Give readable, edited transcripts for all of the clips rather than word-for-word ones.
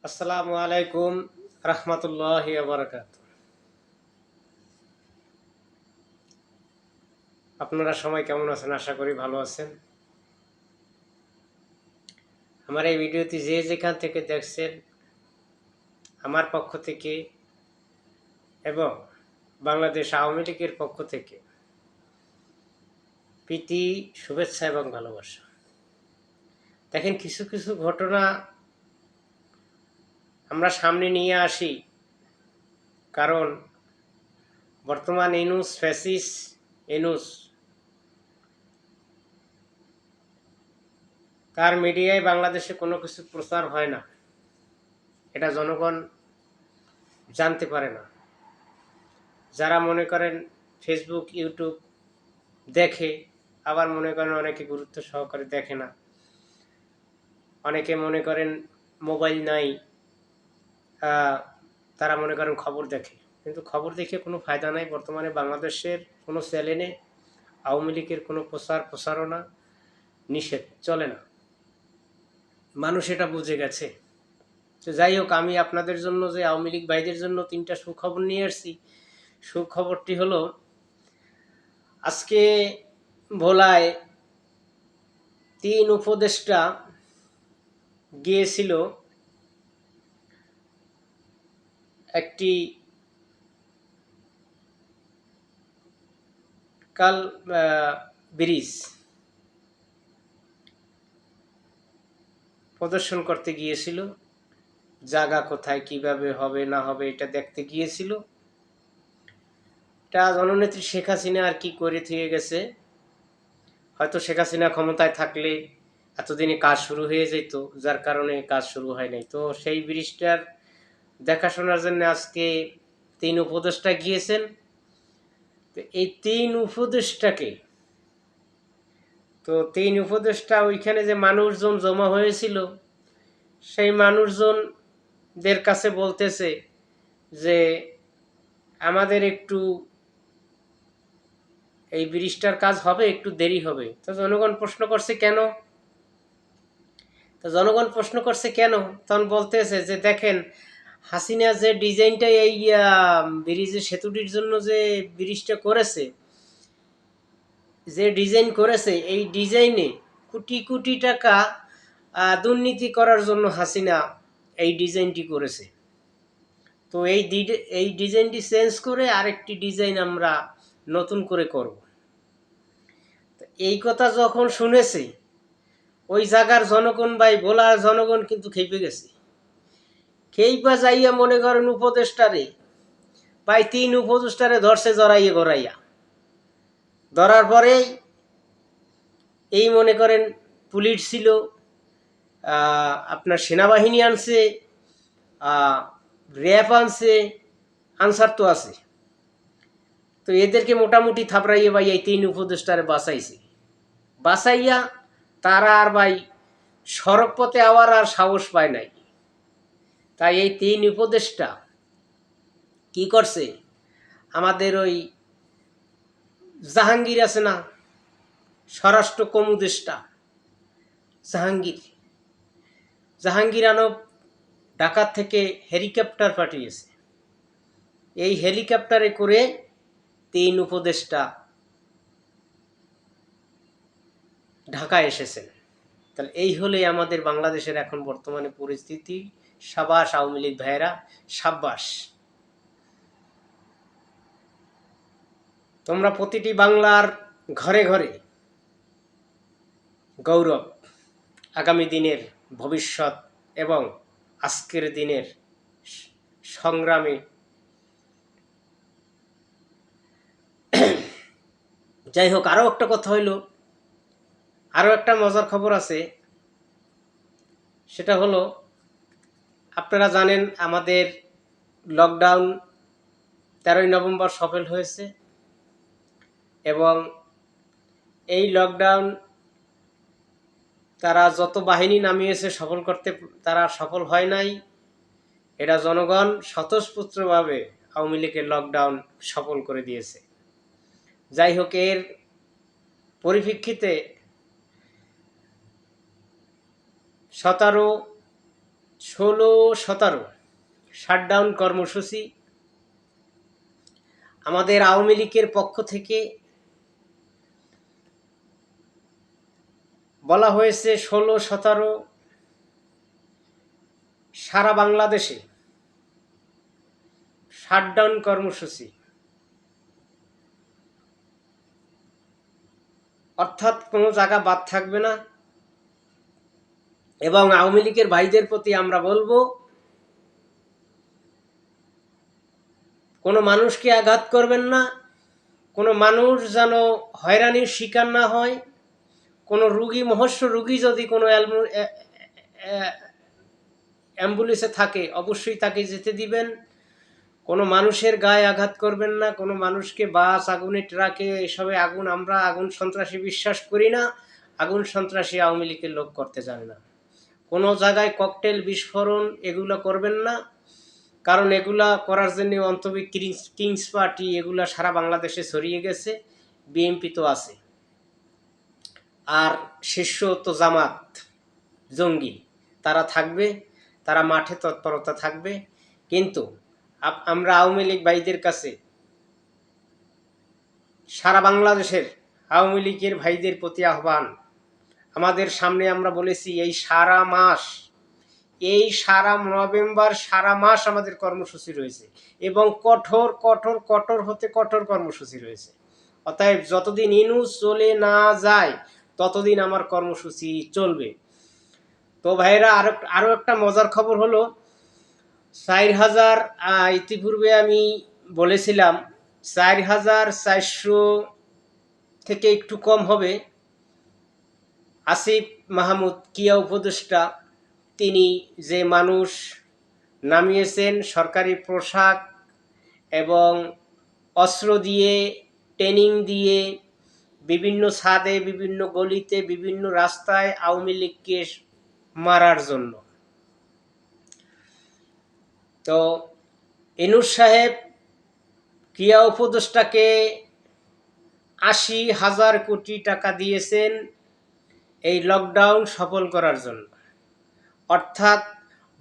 আসসালামু আলাইকুম রহমতুল্লাহি ওয়া বারাকাতুহু। আপনারা সবাই কেমন আছেন? আশা করি ভালো আছেন। আমার এই ভিডিওটি যে যেখান থেকে দেখছেন, আমার পক্ষ থেকে এবং বাংলাদেশ আওয়ামী লীগের পক্ষ থেকে প্রীতি, শুভেচ্ছা এবং ভালোবাসা। দেখেন, কিছু কিছু ঘটনা আমরা সামনে নিয়ে আসি, কারণ বর্তমান ইনুস ফ্যাসিস ইনুস তার মিডিয়ায় বাংলাদেশে কোনো কিছু প্রচার হয় না, এটা জনগণ জানতে পারে না। যারা মনে করেন ফেসবুক, ইউটিউব দেখে, আবার মনে করেন অনেকে গুরুত্ব সহকারে দেখে না। অনেকে মনে করেন মোবাইল নাই, তারা মনে করেন খবর দেখে, কিন্তু খবর দেখে কোনো ফায়দা নাই। বর্তমানে বাংলাদেশের কোনো চ্যানেলে আওয়ামী লীগের কোনো প্রচারণা নিষেধ, চলে না। মানুষ এটা বুঝে গেছে। তো যাই হোক, আমি আপনাদের জন্য যে আওয়ামী লীগ ভাইদের জন্য 3টা সুখবর নিয়ে আসছি। সুখবরটি হলো, আজকে ভোলায় 3 উপদেষ্টা গিয়েছিল একটি কাল ব্রিজ প্রদর্শন করতে গিয়েছিল। জায়গা কোথায়, কিভাবে হবে না হবে, এটা দেখতে গিয়েছিল। এটা জননেত্রী শেখ হাসিনা আর কি করে থেকে গেছে। হয়তো শেখ হাসিনা ক্ষমতায় থাকলে এতদিনে কাজ শুরু হয়ে যেত, যার কারণে কাজ শুরু হয় নাই। তো সেই ব্রিজটার দেখাশোনার জন্য আজকে 3 উপদেষ্টা গিয়েছেন। তো এই 3 উপদেষ্টাকে, তো 3 উপদেষ্টা ওইখানে যে মানুষজন জমা হয়েছিল, সেই মানুষজনদের কাছে বলতেছে যে আমাদের একটু এই ব্রিজটার কাজ হবে, একটু দেরি হবে। তো জনগণ প্রশ্ন করছে কেন? তখন বলতেছে যে দেখেন, হাসিনা যে ডিজাইনটা এই ব্রিজের সেতুটির জন্য যে ব্রিজটা করেছে, এই ডিজাইনে কোটি কোটি টাকা দুর্নীতি করার জন্য হাসিনা এই ডিজাইনটি করেছে। তো এই ডিজাইনটি চেঞ্জ করে আরেকটি ডিজাইন আমরা নতুন করে করব। এই কথা যখন শুনেছে, ওই জায়গার জনগণ ভাই, ভোলার জনগণ কিন্তু খেপে গেছে। খেইপা যাইয়া মনে করেন উপদেষ্টারে ভাই, 3 উপদেষ্টারে ধরছে জড়াইয়া গড়াইয়া। ধরার পরেই এই মনে করেন পুলিশ ছিল, আপনার সেনাবাহিনী আনছে, র্যাব আনছে, আনসার তো আছে। তো এদেরকে মোটামুটি থাপড়াইয়ে ভাই এই 3 উপদেষ্টারে বাঁচাইয়া তারা আর ভাই সড়ক পথে আবার আর সাহস পায় নাই। তাই এই 3 উপদেষ্টা কি করছে, আমাদের ওই জাহাঙ্গীর আছে না, স্বরাষ্ট্র উপদেষ্টা জাহাঙ্গীর আনব ঢাকা থেকে হেলিকপ্টার পাঠিয়েছে। এই হেলিকপ্টারে করে 3 উপদেষ্টা ঢাকায় এসেছেন। তাহলে এই হলেই আমাদের বাংলাদেশের এখন বর্তমানে পরিস্থিতি। সাবাস আওয়ামী লীগ ভাইয়েরা, সাব্বাস। তোমরা প্রতিটি বাংলার ঘরে ঘরে গৌরব, আগামী দিনের ভবিষ্যৎ এবং আজকের দিনের সংগ্রামে। যাই হোক, আরও একটা কথা হইল, আরও একটা মজার খবর আছে। সেটা হলো, আপনারা জানেন আমাদের লকডাউন 13ই নভেম্বর সফল হয়েছে, এবং এই লকডাউন তারা যত বাহিনী নামিয়েছে সফল করতে, তারা সফল হয় নাই। এটা জনগণ স্বতঃস্ফূর্তভাবে আওয়ামী লীগের লকডাউন সফল করে দিয়েছে। যাই হোক, এর পরিপ্রেক্ষিতে 17 16-17 শাটডাউন কর্মসূচি আমাদের আওয়ামী লীগের পক্ষ থেকে বলা হয়েছে। 16-17 সারা বাংলাদেশে শাটডাউন কর্মসূচি, অর্থাৎ কোনো জায়গা বাদ থাকবে না। এবং আওয়ামী লীগের ভাইদের প্রতি আমরা বলবো, কোনো মানুষকে আঘাত করবেন না, কোনো মানুষ যেন হয়রানির শিকার না হয়। কোনো রুগী, মহস্য রুগী যদি কোনো অ্যাম্বুলেন্সে থাকে অবশ্যই তাকে যেতে দিবেন। কোনো মানুষের গায়ে আঘাত করবেন না, কোনো মানুষকে বাস, আগুনে, ট্রাকে, এসবে আগুন, আমরা আগুন সন্ত্রাসী বিশ্বাস করি না। আগুন সন্ত্রাসী আওয়ামী লীগের লোক করতে জানে না। কোনো জায়গায় ককটেল বিস্ফোরণ এগুলো করবেন না, কারণ এগুলা করার জন্য অন্তত কিংস পার্টি এগুলা সারা বাংলাদেশে ছড়িয়ে গেছে। বিএনপি তো আছে, আর শীর্ষ তো জামাত জঙ্গি, তারা থাকবে, তারা মাঠে তৎপরতা থাকবে। কিন্তু আমরা আওয়ামী লীগ ভাইদের কাছে, সারা বাংলাদেশের আওয়ামী লীগের ভাইদের প্রতি আহ্বান, আমাদের সামনে আমরা বলেছি এই সারা নভেম্বর সারা মাস আমাদের কর্মসূচি রয়েছে, এবং কঠোর কঠোর কঠোর হতে কঠোর কর্মসূচি রয়েছে। অতএব যতদিন ইনুস চলে না যায় ততদিন আমার কর্মসূচি চলবে। তো ভাইরা, আরো একটা মজার খবর হলো, 4,000, ইতিপূর্বে আমি বলেছিলাম 4,400 থেকে একটু কম হবে। আসিফ মাহমুদ ক্রীড়া উপদেষ্টা, তিনি যে মানুষ নামিয়েছেন সরকারি পোশাক এবং অস্ত্র দিয়ে, ট্রেনিং দিয়ে, বিভিন্ন ছাদে, বিভিন্ন গলিতে, বিভিন্ন রাস্তায় আওয়ামী লীগকে মারার জন্য। তো ইনুস সাহেব ক্রীড়া উপদেষ্টাকে 80,000 কোটি টাকা দিয়েছেন এই লকডাউন সফল করার জন্য। অর্থাৎ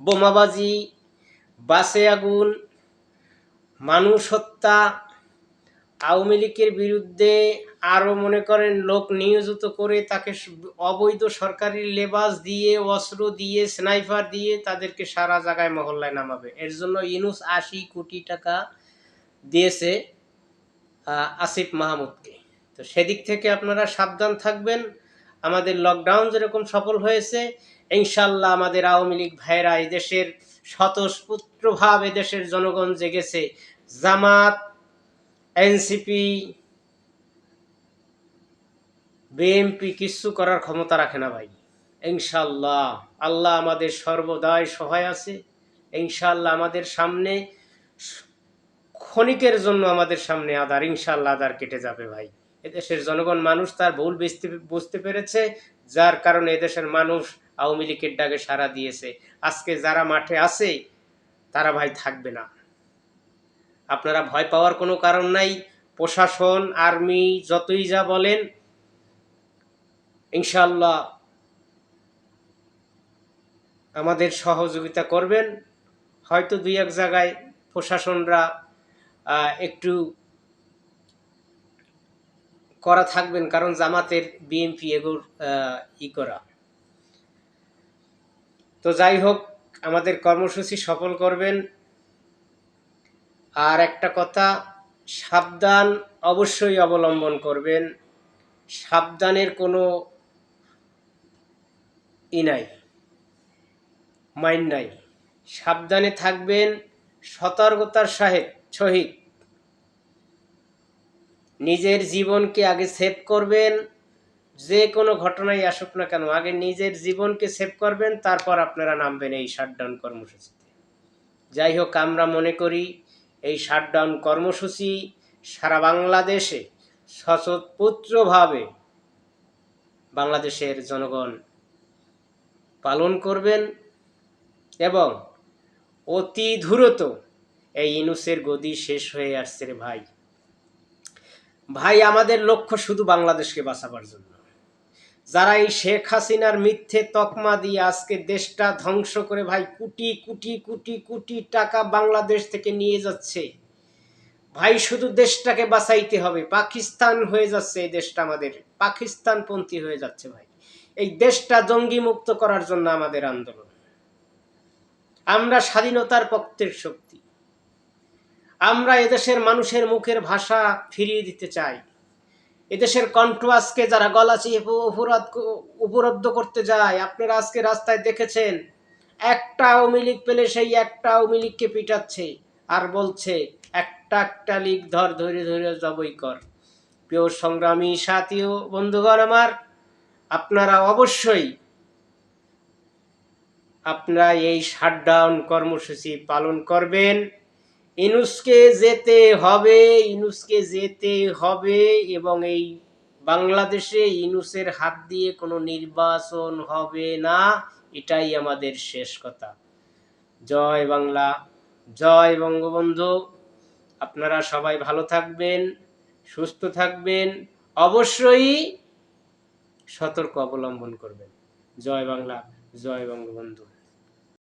বোমাবাজি, বাসে আগুন, মানুষ হত্যা, আওয়ামী লীগের বিরুদ্ধে আরও মনে করেন লোক নিয়োজিত করে তাকে অবৈধ সরকারি লেবাস দিয়ে, অস্ত্র দিয়ে, স্নাইপার দিয়ে তাদেরকে সারা জায়গায় মহল্লায় নামাবে। এর জন্য ইনুস 80 কোটি টাকা দিয়েছে আসিফ মাহমুদকে। তো সেদিক থেকে আপনারা সাবধান থাকবেন। আমাদের লকডাউন যেরকম সফল হয়েছে, ইনশাল্লাহ আমাদের আওয়ামী লীগ ভাইরা এদেশের স্বতঃস্ফূর্তভাবে এদেশের জনগণ জেগেছে। জামাত, এনসিপি, বিএনপি কিচ্ছু করার ক্ষমতা রাখে না ভাই। ইনশাল্লাহ আল্লাহ আমাদের সর্বদাই সহায় আছে। ইনশাল্লাহ আমাদের সামনে ক্ষণিকের জন্য আমাদের সামনে আধার, ইনশাল্লাহ আধার কেটে যাবে ভাই। এদেশের জনগণ মানুষ তার ভুল বুঝতে পেরেছে, যার কারণে এদেশের মানুষ আওয়ামী লীগের ডাকে সাড়া দিয়েছে। আজকে যারা মাঠে আছে তারা ভাই থাকবে না। আপনারা ভয় পাওয়ার কোনো কারণ নাই। প্রশাসন, আর্মি যতই যা বলেন, ইনশাল্লাহ আমাদের সহযোগিতা করবেন। হয়তো 2-1 জায়গায় প্রশাসনরা একটু করা থাকবেন, কারণ জামাতের, বিএনপি এগুলো করা। তো যাই হোক, আমাদের কর্মসূচি সফল করবেন। আর একটা কথা, সাবধান অবশ্যই অবলম্বন করবেন। সাবধানের কোনো নাই, মাইন্ড নাই। সাবধানে থাকবেন, সতর্কতার সহিত নিজের জীবনকে আগে সেভ করবেন। যে কোনো ঘটনাই আসুক না কেন, আগে নিজের জীবনকে সেভ করবেন, তারপর আপনারা নামবেন এই শাটডাউন কর্মসূচিতে। যাই হোক, আমরা মনে করি এই শাটডাউন কর্মসূচি সারা বাংলাদেশে স্বতঃস্ফূর্তভাবে বাংলাদেশের জনগণ পালন করবেন, এবং অতি দ্রুত এই ইনুসের গদি শেষ হয়ে আসছে রে ভাই। ভাই, আমাদের লক্ষ্য শুধু বাংলাদেশকে বাঁচাবার জন্য। যারা এই শেখ হাসিনার মিথ্যে তকমা দিয়ে আজকে দেশটা ধ্বংস করে ভাই কোটি কোটি কোটি কোটি টাকা বাংলাদেশ থেকে নিয়ে যাচ্ছে ভাই, শুধু দেশটাকে বাঁচাইতে হবে। পাকিস্তান হয়ে যাচ্ছে এই দেশটা, আমাদের পাকিস্তানপন্থী হয়ে যাচ্ছে ভাই। এই দেশটা জঙ্গি মুক্ত করার জন্য আমাদের আন্দোলন। আমরা স্বাধীনতার পক্ষের শক্তি। আমরা এদেশের মানুষের মুখের ভাষা ফিরিয়ে দিতে চাই। এদেশের কণ্ঠ আজকে যারা গলা চিপে উপরোধ করতে যায়, আপনারা আজকে রাস্তায় দেখেছেন, একটা আওয়ামী লীগ পেলে সেই একটা আওয়ামী লীগকে পিটাচ্ছে আর বলছে একটা একটা লীগ ধর, ধরে ধরে জবই কর। প্রিয় সংগ্রামী সাথী ও বন্ধুগণ আমার, আপনারা অবশ্যই আপনারা এই শাটডাউন কর্মসূচি পালন করবেন। ইউনূসকে যেতে হবে, ইউনূসকে যেতে হবে, এবং এই বাংলাদেশে ইউনূসের হাত দিয়ে কোনো নির্বাচন হবে না, এটাই আমাদের শেষ কথা। জয় বাংলা, জয় বঙ্গবন্ধু। আপনারা সবাই ভালো থাকবেন, সুস্থ থাকবেন, অবশ্যই সতর্ক অবলম্বন করবেন। জয় বাংলা, জয় বঙ্গবন্ধু।